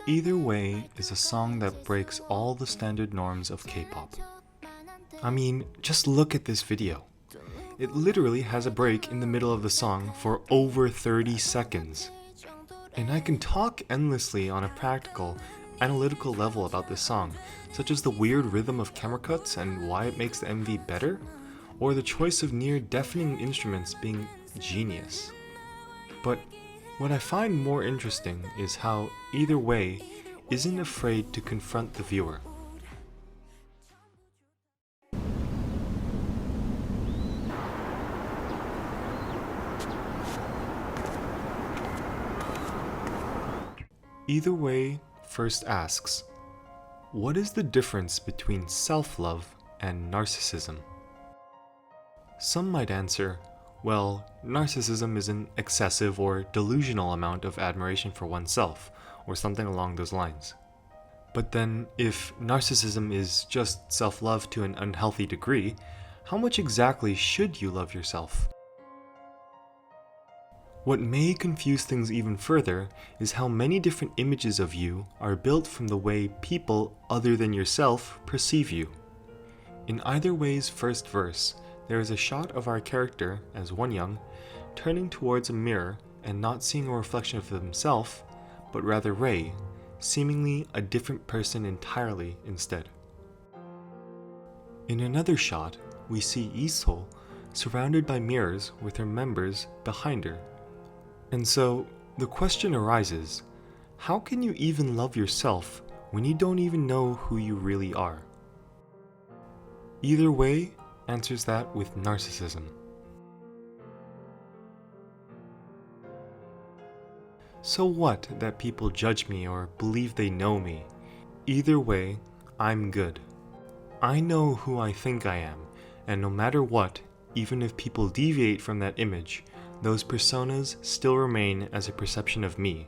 Either Way is a song that breaks all the standard norms of K-pop. I mean, just look at this video. It literally has a break in the middle of the song for over 30 seconds. And I can talk endlessly on a practical, analytical level about this song, such as the weird rhythm of camera cuts and why it makes the MV better, or the choice of near-deafening instruments being genius. But what I find more interesting is how Either Way isn't afraid to confront the viewer. Either Way first asks, what is the difference between self-love and narcissism? Some might answer, well, narcissism is an excessive or delusional amount of admiration for oneself, or something along those lines. But then, if narcissism is just self-love to an unhealthy degree, how much exactly should you love yourself? What may confuse things even further is how many different images of you are built from the way people other than yourself perceive you. In Either Way's first verse, there is a shot of our character, as Wonyoung, turning towards a mirror and not seeing a reflection of himself, but rather Ray, seemingly a different person entirely instead. In another shot, we see Iso surrounded by mirrors with her members behind her. And so, the question arises, how can you even love yourself when you don't even know who you really are? Either Way answers that with narcissism. So what that people judge me or believe they know me? Either way, I'm good. I know who I think I am, and no matter what, even if people deviate from that image, those personas still remain as a perception of me,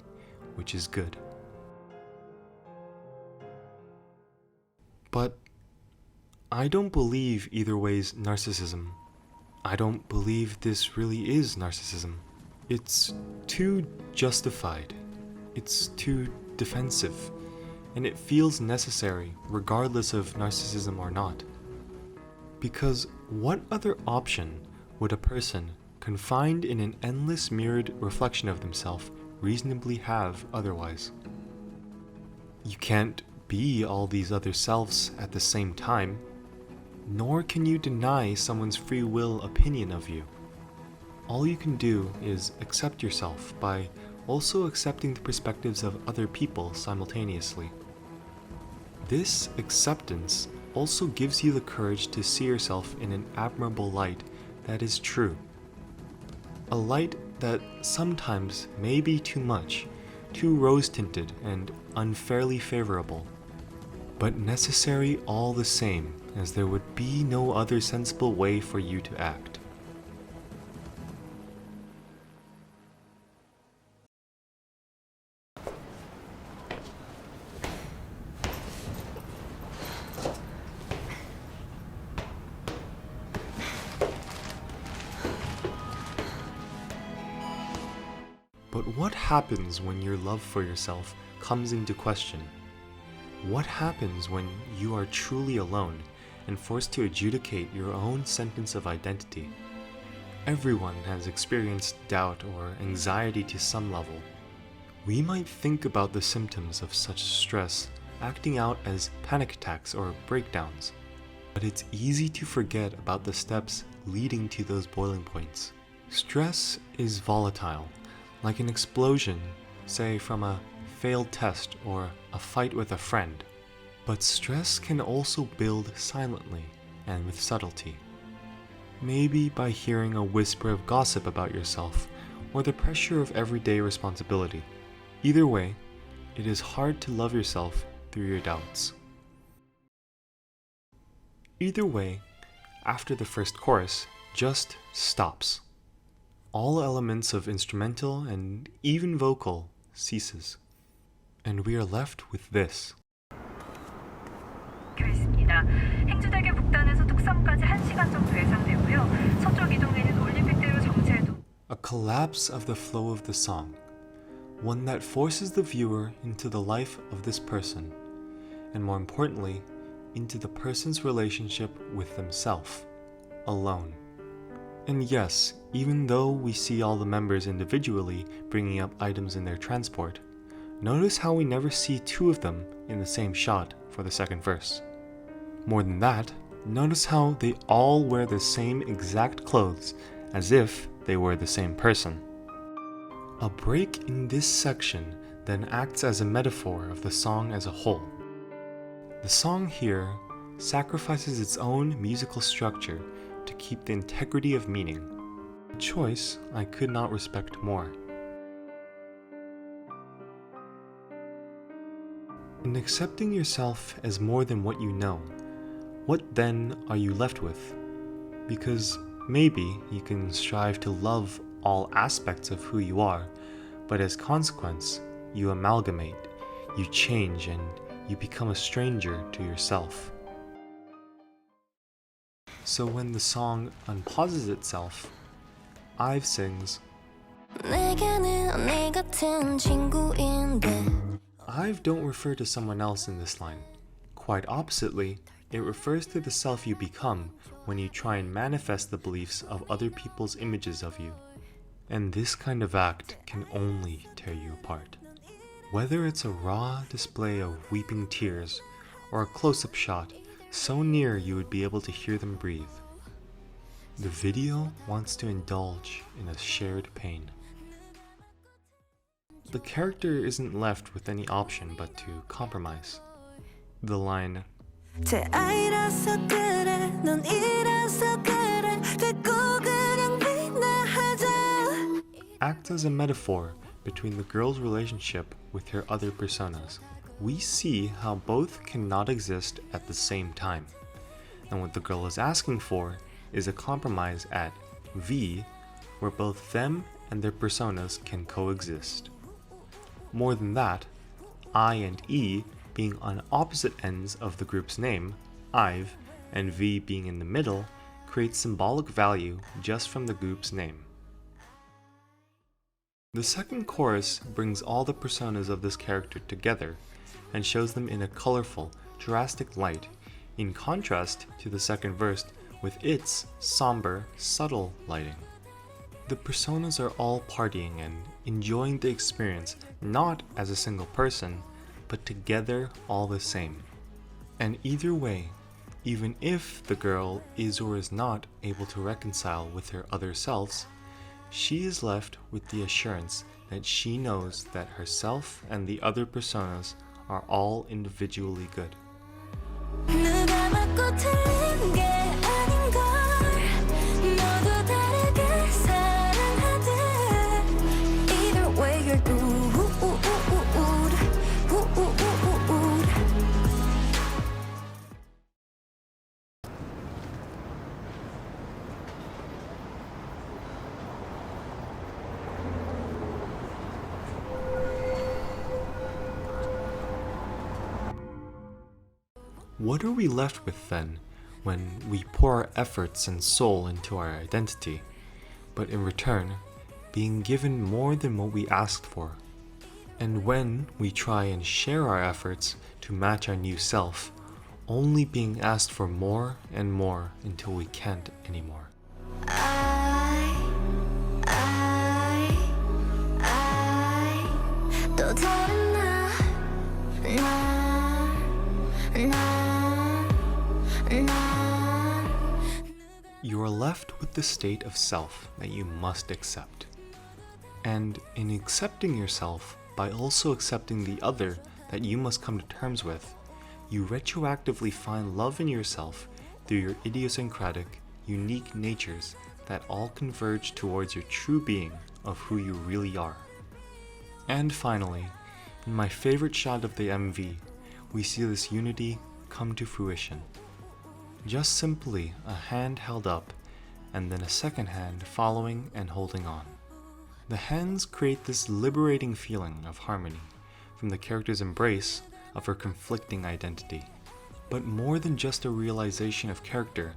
which is good. But I don't believe Either Way's narcissism. I don't believe this really is narcissism. It's too justified. It's too defensive. And it feels necessary regardless of narcissism or not. Because what other option would a person confined in an endless mirrored reflection of themselves reasonably have otherwise? You can't be all these other selves at the same time. Nor can you deny someone's free will opinion of you. All you can do is accept yourself by also accepting the perspectives of other people simultaneously. This acceptance also gives you the courage to see yourself in an admirable light that is true. A light that sometimes may be too much, too rose-tinted and unfairly favorable, but necessary all the same, as there would be no other sensible way for you to act. But what happens when your love for yourself comes into question? What happens when you are truly alone and forced to adjudicate your own sentence of identity? Everyone has experienced doubt or anxiety to some level. We might think about the symptoms of such stress acting out as panic attacks or breakdowns, but it's easy to forget about the steps leading to those boiling points. Stress is volatile, like an explosion, say from a failed test or a fight with a friend. But stress can also build silently and with subtlety. Maybe by hearing a whisper of gossip about yourself or the pressure of everyday responsibility. Either way, it is hard to love yourself through your doubts. Either Way, after the first chorus, just stops. All elements of instrumental and even vocal ceases. And we are left with this. 있습니다. 행주대교 북단에서 뚝섬까지 1시간 정도 예상되고요. 서쪽 이동에는 올림픽대로 정체도. A collapse of the flow of the song. one that forces the viewer into the life of this person, and more importantly, into the person's relationship with themselves, alone. And yes, even though we see all the members individually bringing up items in their transport, notice how we never see two of them in the same shot for the second verse. More than that, notice how they all wear the same exact clothes as if they were the same person. A break in this section then acts as a metaphor of the song as a whole. The song here sacrifices its own musical structure to keep the integrity of meaning, a choice I could not respect more. In accepting yourself as more than what you know, what then are you left with? Because maybe you can strive to love all aspects of who you are, but as consequence, you amalgamate, you change, and you become a stranger to yourself. So when the song unpauses itself, IVE sings, IVE don't refer to someone else in this line. Quite oppositely, it refers to the self you become when you try and manifest the beliefs of other people's images of you. And this kind of act can only tear you apart. Whether it's a raw display of weeping tears or a close-up shot so near you would be able to hear them breathe, the video wants to indulge in a shared pain. The character isn't left with any option but to compromise. The line, acts as a metaphor between the girl's relationship with her other personas. We see how both cannot exist at the same time, and what the girl is asking for is a compromise at V, where both them and their personas can coexist. More than that, I and E being on opposite ends of the group's name, IVE, and V being in the middle, creates symbolic value just from the group's name. The second chorus brings all the personas of this character together and shows them in a colorful, drastic light, in contrast to the second verse with its somber, subtle lighting. The personas are all partying and enjoying the experience not as a single person, but together all the same. And either way, even if the girl is or is not able to reconcile with her other selves, she is left with the assurance that she knows that herself and the other personas are all individually good. What are we left with then, when we pour our efforts and soul into our identity, but in return, being given more than what we asked for? And when we try and share our efforts to match our new self, only being asked for more and more until we can't anymore. You are left with the state of self that you must accept. And in accepting yourself, by also accepting the other that you must come to terms with, you retroactively find love in yourself through your idiosyncratic, unique natures that all converge towards your true being of who you really are. And finally, in my favorite shot of the MV, we see this unity come to fruition. Just simply a hand held up, and then a second hand following and holding on. The hands create this liberating feeling of harmony from the character's embrace of her conflicting identity. But more than just a realization of character,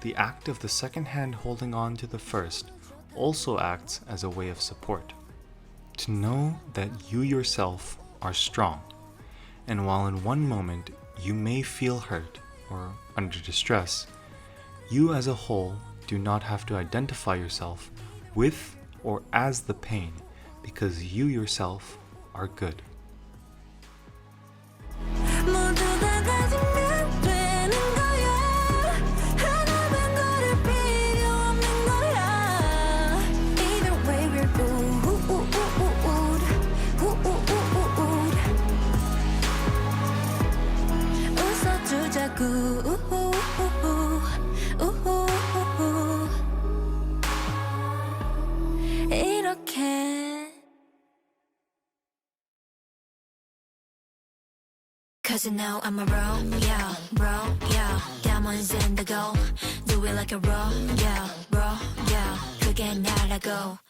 the act of the second hand holding on to the first also acts as a way of support. To know that you yourself are strong, and while in one moment you may feel hurt or under distress, you as a whole do not have to identify yourself with or as the pain because you yourself are good. Cause you know I'm a bro, yeah. Diamonds in the gold. Do it like a raw, yeah. 그게 나라고.